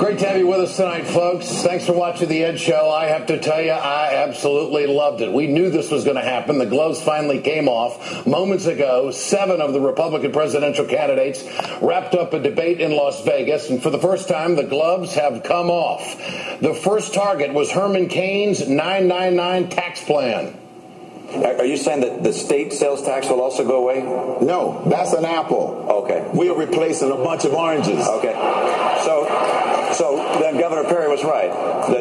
Great to have you with us tonight, folks. Thanks for watching The Ed Show. I have to tell you, I absolutely loved it. We knew this was going to happen. The gloves finally came off. Moments ago, 7 of the Republican presidential candidates wrapped up a debate in Las Vegas, and for the first time, the gloves have come off. The first target was Herman Cain's 999 tax plan. Are you saying that the state sales tax will also go away? No, that's an apple. Okay. We are replacing a bunch of oranges. Okay. So then Governor Perry was right.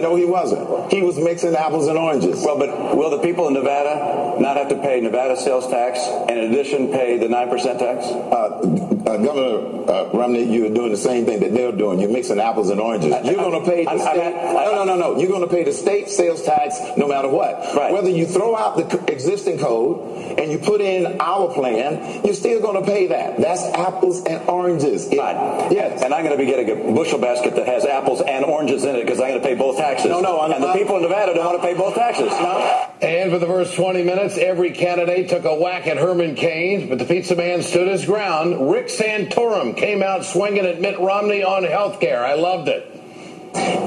No, he wasn't. He was mixing apples and oranges. Well, but will the people in Nevada not have to pay Nevada sales tax and in addition pay the 9% tax? Governor Romney, you're doing the same thing that they're doing. You're mixing apples and oranges. You're going to pay the state. No. You're going to pay the state sales tax no matter what. Right. Whether you throw out the existing code and you put in our plan, you're still going to pay that. That's apples and oranges. Fine. Yes. And I'm going to be getting a bushel basket that has apples and oranges in it because I'm going to pay both taxes. No. And the people in Nevada don't want to pay both taxes. No. And for the first 20 minutes, every candidate took a whack at Herman Cain, but the pizza man stood his ground. Rick Santorum came out swinging at Mitt Romney on health care. I loved it.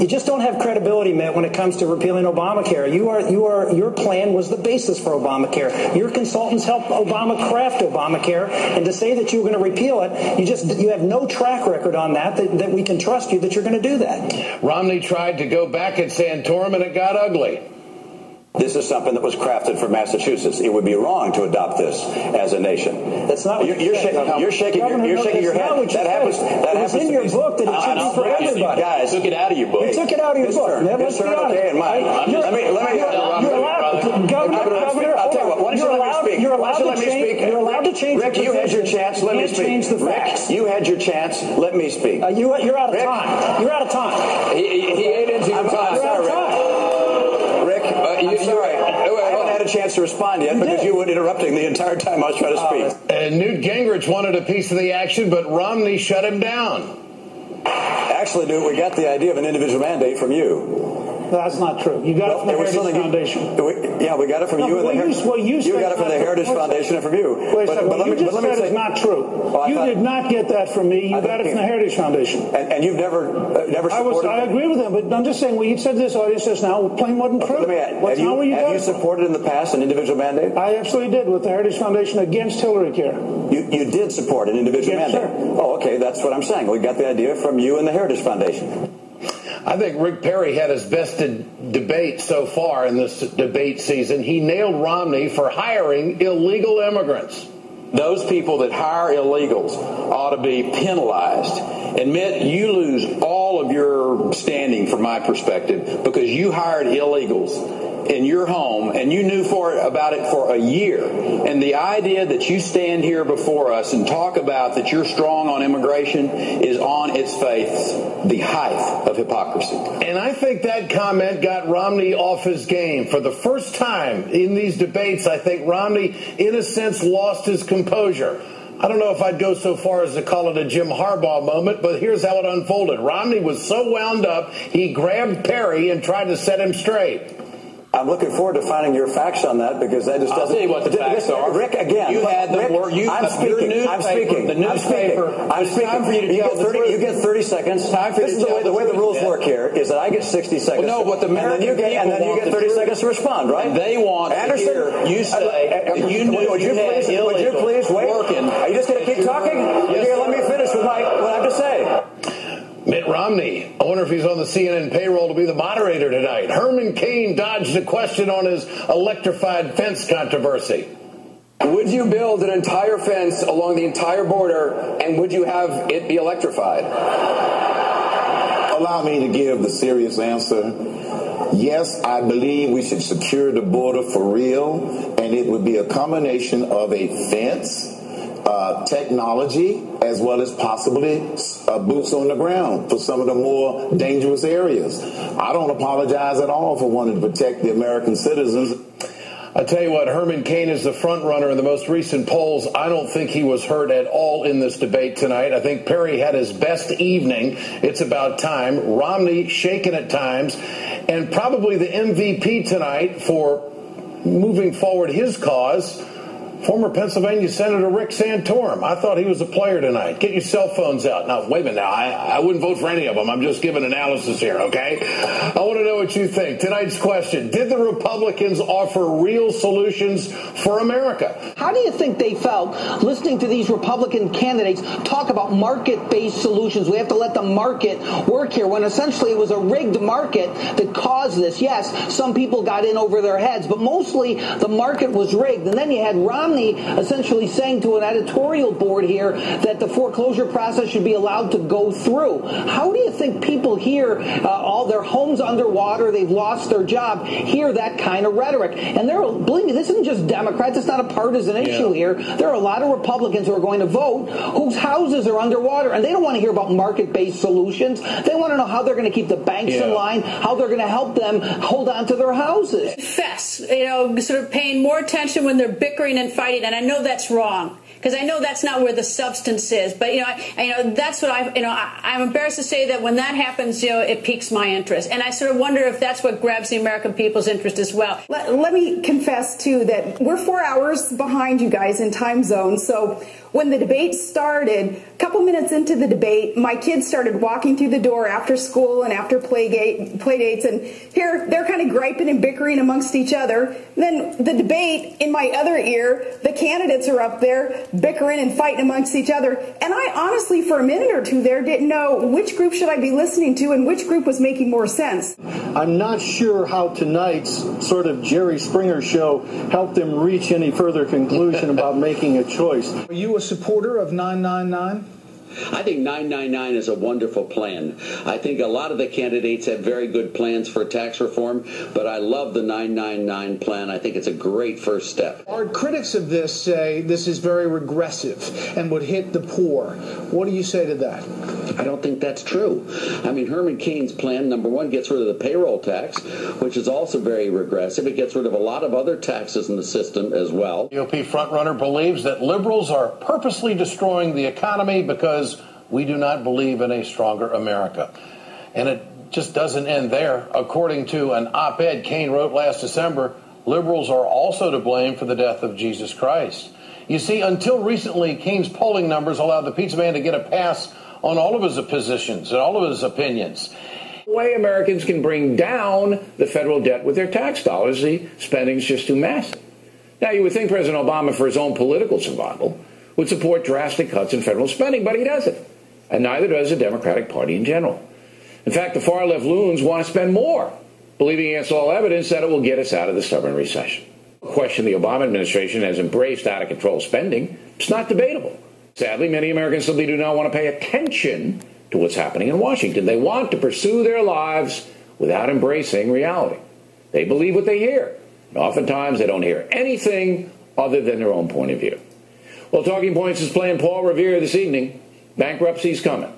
You just don't have credibility, Mitt, when it comes to repealing Obamacare. Your plan was the basis for Obamacare. Your consultants helped Obama craft Obamacare, and to say that you were going to repeal it, you have no track record on that we can trust you that you're going to do that. Romney tried to go back at Santorum, and it got ugly. This is something that was crafted for Massachusetts. It would be wrong to adopt this as a nation. That's not what you're shaking your head. That happens. That happens in your book that it should be for everybody. Guys, took it out of your book. You took it out of your book. Let's be honest. Okay, and mine. Let me. You're allowed, Governor. I'll tell you what. Why don't you let me speak? You're allowed to change. Rick, you had your chance. Let me speak. Rick, you had your chance. Let me speak. You're out of time. You're out of time. He ate into your time. You're out of time. I'm sorry. I haven't had a chance to respond yet because you were interrupting the entire time I was trying to speak. And Newt Gingrich wanted a piece of the action, but Romney shut him down. Actually, Newt, we got the idea of an individual mandate from you. That's not true. You got it from the Heritage Foundation. We got it from you and the Heritage. You got it from the Heritage Foundation and from you. Wait a second. What you just said is not true. You did not get that from me. You got it from the Heritage Foundation. And you've never supported. I agree with him, but I'm just saying. Well, you said this audience just now. Plain wasn't true. Have you supported in the past an individual mandate? I absolutely did with the Heritage Foundation against Hillary Care. You did support an individual mandate. Sir. Oh, okay. That's what I'm saying. We got the idea from you and the Heritage Foundation. I think Rick Perry had his best debate so far in this debate season. He nailed Romney for hiring illegal immigrants. Those people that hire illegals ought to be penalized. Admit you lose all of your standing from my perspective because you hired illegals in your home and you knew about it for a year. And the idea that you stand here before us and talk about that you're strong on immigration is on its face the height of hypocrisy. And I think that comment got Romney off his game. For the first time in these debates, I think Romney, in a sense, lost his composure. I don't know if I'd go so far as to call it a Jim Harbaugh moment, but here's how it unfolded. Romney was so wound up, he grabbed Perry and tried to set him straight. I'm looking forward to finding your facts on that because that just doesn't. I'll tell you what the facts are. Rick, again. You had the word. I'm speaking. The newspaper. I'm speaking. Time for you to tell the truth. You get 30 seconds. Time for you to tell the truth. The way the rules work here is that I get 60 seconds. Well, no, but the American people and then you get 30 seconds to respond, right? They want to hear you say that you knew you had illegals would you please wait? Working. Are you just going to keep talking? Yes, let me finish with what I have to say. Mitt Romney, I wonder if he's on the CNN payroll to be the moderator tonight. Herman Cain dodged a question on his electrified fence controversy. Would you build an entire fence along the entire border, and would you have it be electrified? Allow me to give the serious answer. Yes, I believe we should secure the border for real, and it would be a combination of a fence, technology, as well as possibly boots on the ground for some of the more dangerous areas. I don't apologize at all for wanting to protect the American citizens. I tell you what, Herman Cain is the front runner in the most recent polls. I don't think he was hurt at all in this debate tonight. I think Perry had his best evening. It's about time. Romney shaken at times, and probably the MVP tonight for moving forward his cause Former Pennsylvania Senator Rick Santorum. I thought he was a player tonight. Get your cell phones out. Now, wait a minute. Now, I wouldn't vote for any of them. I'm just giving analysis here, okay? I want to know what you think. Tonight's question, did the Republicans offer real solutions for America? How do you think they felt listening to these Republican candidates talk about market-based solutions? We have to let the market work here, when essentially it was a rigged market that caused this. Yes, some people got in over their heads, but mostly the market was rigged. And then you had Romney essentially saying to an editorial board here that the foreclosure process should be allowed to go through. How do you think people here, all their homes underwater, they've lost their job, hear that kind of rhetoric? And believe me, this isn't just Democrats. It's not a partisan issue here. There are a lot of Republicans who are going to vote whose houses are underwater, and they don't want to hear about market-based solutions. They want to know how they're going to keep the banks in line, how they're going to help them hold on to their houses. Confess, sort of paying more attention when they're bickering and fighting, and I know that's wrong, because I know that's not where the substance is. But that's what I'm embarrassed to say that when that happens, it piques my interest, and I sort of wonder if that's what grabs the American people's interest as well. Let me confess too that we're 4 hours behind you guys in time zone. So when the debate started, a couple minutes into the debate, my kids started walking through the door after school and after play dates, and here they're kind of griping and bickering amongst each other. Then the debate, in my other ear, the candidates are up there bickering and fighting amongst each other. And I honestly, for a minute or two there, didn't know which group should I be listening to and which group was making more sense. I'm not sure how tonight's sort of Jerry Springer show helped them reach any further conclusion about making a choice. Are you a supporter of 999? I think 999 is a wonderful plan. I think a lot of the candidates have very good plans for tax reform, but I love the 999 plan. I think it's a great first step. Our critics of this say this is very regressive and would hit the poor. What do you say to that? I don't think that's true. I mean, Herman Cain's plan, number one, gets rid of the payroll tax, which is also very regressive. It gets rid of a lot of other taxes in the system as well. GOP frontrunner believes that liberals are purposely destroying the economy because we do not believe in a stronger America. And it just doesn't end there. According to an op-ed Cain wrote last December, liberals are also to blame for the death of Jesus Christ. You see, until recently, Cain's polling numbers allowed the pizza man to get a pass on all of his positions and all of his opinions. The way Americans can bring down the federal debt with their tax dollars, the spending's just too massive. Now, you would think President Obama, for his own political survival, would support drastic cuts in federal spending, but he doesn't. And neither does the Democratic Party in general. In fact, the far-left loons want to spend more, believing against all evidence that it will get us out of the stubborn recession. No question the Obama administration has embraced out-of-control spending. It's not debatable. Sadly, many Americans simply do not want to pay attention to what's happening in Washington. They want to pursue their lives without embracing reality. They believe what they hear, and oftentimes they don't hear anything other than their own point of view. Well, Talking Points is playing Paul Revere this evening. Bankruptcy's coming,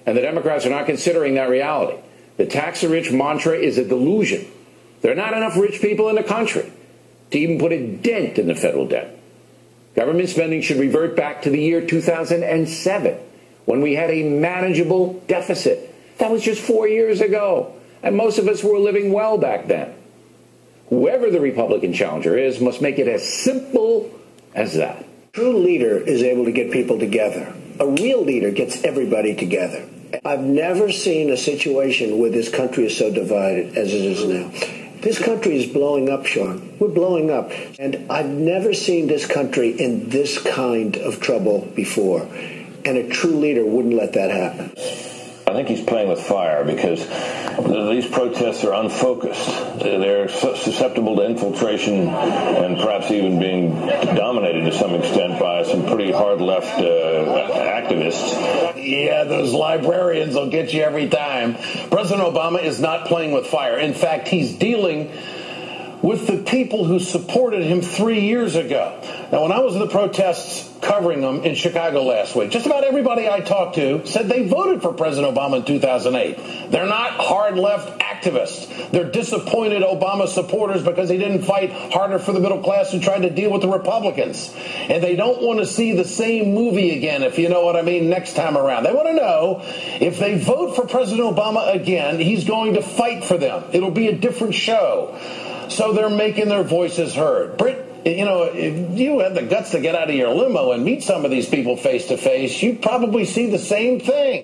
and the Democrats are not considering that reality. The tax-the-rich mantra is a delusion. There are not enough rich people in the country to even put a dent in the federal debt. Government spending should revert back to the year 2007, when we had a manageable deficit. That was just 4 years ago, and most of us were living well back then. Whoever the Republican challenger is must make it as simple as that. A true leader is able to get people together. A real leader gets everybody together. I've never seen a situation where this country is so divided as it is now. This country is blowing up, Sean. We're blowing up. And I've never seen this country in this kind of trouble before. And a true leader wouldn't let that happen. I think he's playing with fire because these protests are unfocused. They're susceptible to infiltration and perhaps even being dominated to some extent by some pretty hard left activists. Yeah, those librarians will get you every time. President Obama is not playing with fire. In fact, he's dealing with the people who supported him 3 years ago. Now, when I was in the protests covering them in Chicago last week, just about everybody I talked to said they voted for President Obama in 2008. They're not hard left activists. They're disappointed Obama supporters because he didn't fight harder for the middle class and tried to deal with the Republicans. And they don't want to see the same movie again, if you know what I mean, next time around. They want to know if they vote for President Obama again, he's going to fight for them. It'll be a different show. So they're making their voices heard. Britt, You know, if you had the guts to get out of your limo and meet some of these people face to face, you'd probably see the same thing.